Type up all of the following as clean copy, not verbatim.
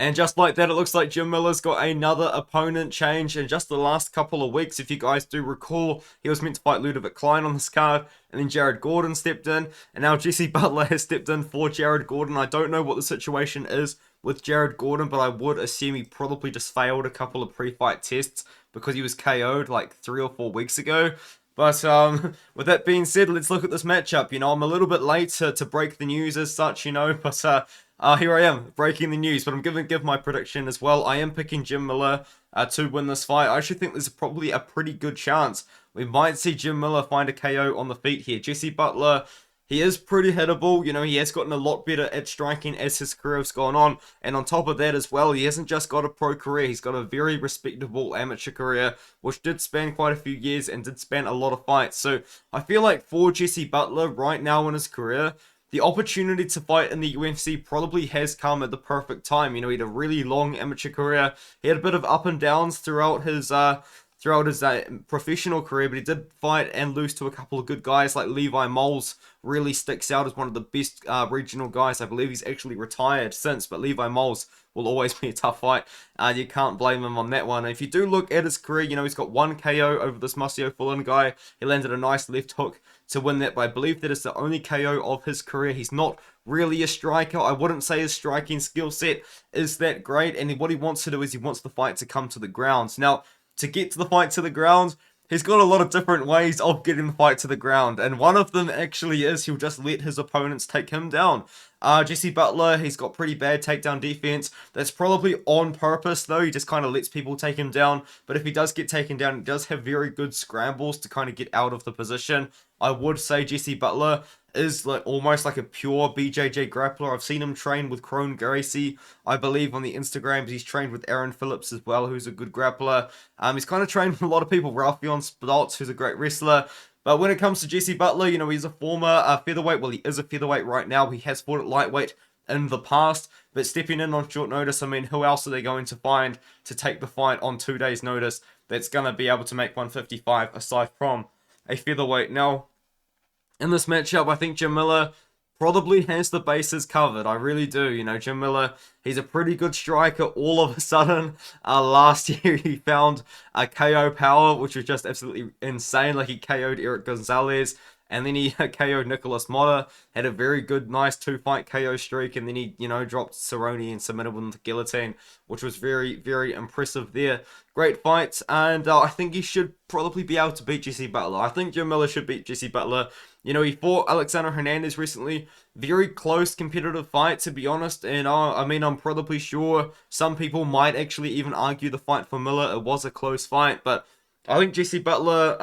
And just like that, it looks like Jim Miller's got another opponent change in just the last couple of weeks. If you guys do recall, he was meant to fight Ludovic Klein on this card, and then Jared Gordon stepped in, and now Jesse Butler has stepped in for Jared Gordon. I don't know what the situation is with Jared Gordon, but I would assume he probably just failed a couple of pre-fight tests because he was KO'd like 3 or 4 weeks ago. But with that being said, let's look at this matchup. I'm a little bit late to break the news as such, but here I am, breaking the news, but I'm going to give my prediction as well. I am picking Jim Miller to win this fight. I actually think there's probably a pretty good chance we might see Jim Miller find a KO on the feet here. Jesse Butler, he is pretty hittable. He has gotten a lot better at striking as his career has gone on. And on top of that as well, he hasn't just got a pro career. He's got a very respectable amateur career, which did span quite a few years and did span a lot of fights. So I feel like for Jesse Butler right now in his career, the opportunity to fight in the UFC probably has come at the perfect time. He had a really long amateur career. He had a bit of up and downs throughout his professional career, but he did fight and lose to a couple of good guys like Levi Moles. Really sticks out as one of the best regional guys. I believe he's actually retired since, but Levi Moles will always be a tough fight. You can't blame him on that one. If you do look at his career, he's got one KO over this Museo Fulton guy. He landed a nice left hook to win that, but I believe that is the only KO of his career. He's not really a striker. I wouldn't say his striking skill set is that great, and what he wants to do is he wants the fight to come to the ground. Now, to get to the fight to the ground, he's got a lot of different ways of getting the fight to the ground, and one of them actually is he'll just let his opponents take him down. Jesse Butler, he's got pretty bad takedown defense. That's probably on purpose, though. He just kind of lets people take him down, but if he does get taken down, he does have very good scrambles to kind of get out of the position. I would say Jesse Butler is almost like a pure BJJ grappler. I've seen him train with Crone Gracie, I believe, on the Instagrams. He's trained with Aaron Phillips as well, who's a good grappler. He's kind of trained with a lot of people. Ralphion Stoltz, who's a great wrestler. But when it comes to Jesse Butler, he's a former featherweight. Well, he is a featherweight right now. He has fought at lightweight in the past, but stepping in on short notice, I mean, who else are they going to find to take the fight on 2 days' notice that's going to be able to make 155 aside from a featherweight? Now, in this matchup, I think Jim Miller probably has the bases covered. I really do. Jim Miller, he's a pretty good striker. All of a sudden, last year he found a KO power, which was just absolutely insane. Like, he KO'd Eric Gonzalez, and then he KO'd Nicholas Motta, had a very good, nice 2-fight KO streak, and then he, dropped Cerrone and submitted him to guillotine, which was very, very impressive there. Great fight, and I think he should probably be able to beat Jesse Butler. I think Jim Miller should beat Jesse Butler. He fought Alexander Hernandez recently. Very close competitive fight, to be honest. And I'm probably sure some people might actually even argue the fight for Miller. It was a close fight, but I think Jesse Butler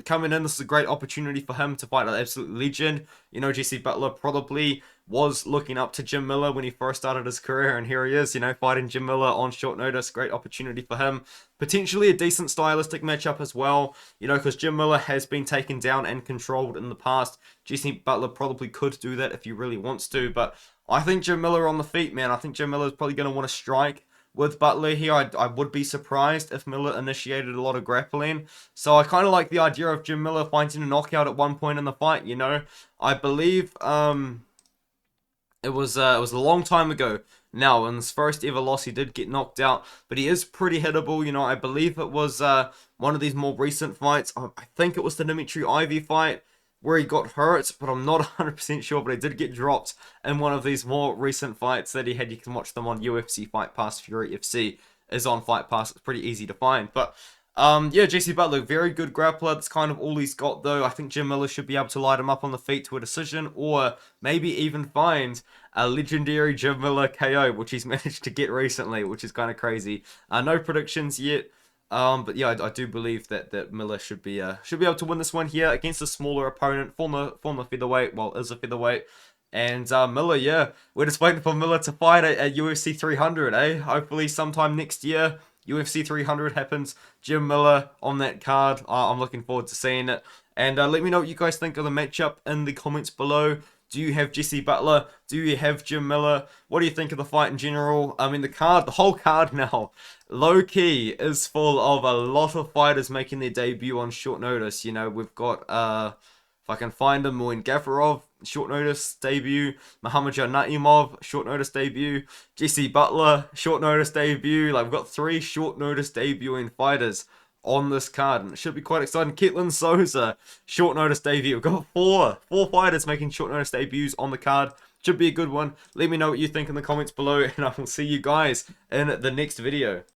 coming in, this is a great opportunity for him to fight an absolute legend. Jesse Butler probably was looking up to Jim Miller when he first started his career, and here he is, fighting Jim Miller on short notice. Great opportunity for him. Potentially a decent stylistic matchup as well, because Jim Miller has been taken down and controlled in the past. Jesse Butler probably could do that if he really wants to, but I think Jim Miller on the feet, man. I think Jim Miller is probably going to want to strike with Butler here. I would be surprised if Miller initiated a lot of grappling. So I kind of like the idea of Jim Miller finding a knockout at one point in the fight, I believe it was a long time ago now. In his first ever loss, he did get knocked out, but he is pretty hittable. I believe it was one of these more recent fights. I think it was the Dimitri Ivy fight where he got hurt, but I'm not 100% sure, but he did get dropped in one of these more recent fights that he had. You can watch them on UFC Fight Pass. Fury FC is on Fight Pass. It's pretty easy to find, but yeah, Jesse Butler, very good grappler. That's kind of all he's got, though. I think Jim Miller should be able to light him up on the feet to a decision, or maybe even find a legendary Jim Miller KO, which he's managed to get recently, which is kind of crazy. No predictions yet. But yeah, I do believe that Miller should be able to win this one here against a smaller opponent, former featherweight, well, is a featherweight. And Miller, yeah, we're just waiting for Miller to fight at UFC 300, eh? Hopefully sometime next year, UFC 300 happens. Jim Miller on that card. I'm looking forward to seeing it. And let me know what you guys think of the matchup in the comments below. Do you have Jesse Butler? Do you have Jim Miller? What do you think of the fight in general? I mean, the whole card now, low-key, is full of a lot of fighters making their debut on short notice. We've got, if I can find him, Moin Gafarov. short notice debut. Muhammad Naimov, short notice debut. Jesse Butler, short notice debut. Like, we've got 3 short notice debuting fighters on this card, and it should be quite exciting. Ketlin Souza, short notice debut. We've got four fighters making short notice debuts on the card. Should be a good one. Let me know what you think in the comments below, and I will see you guys in the next video.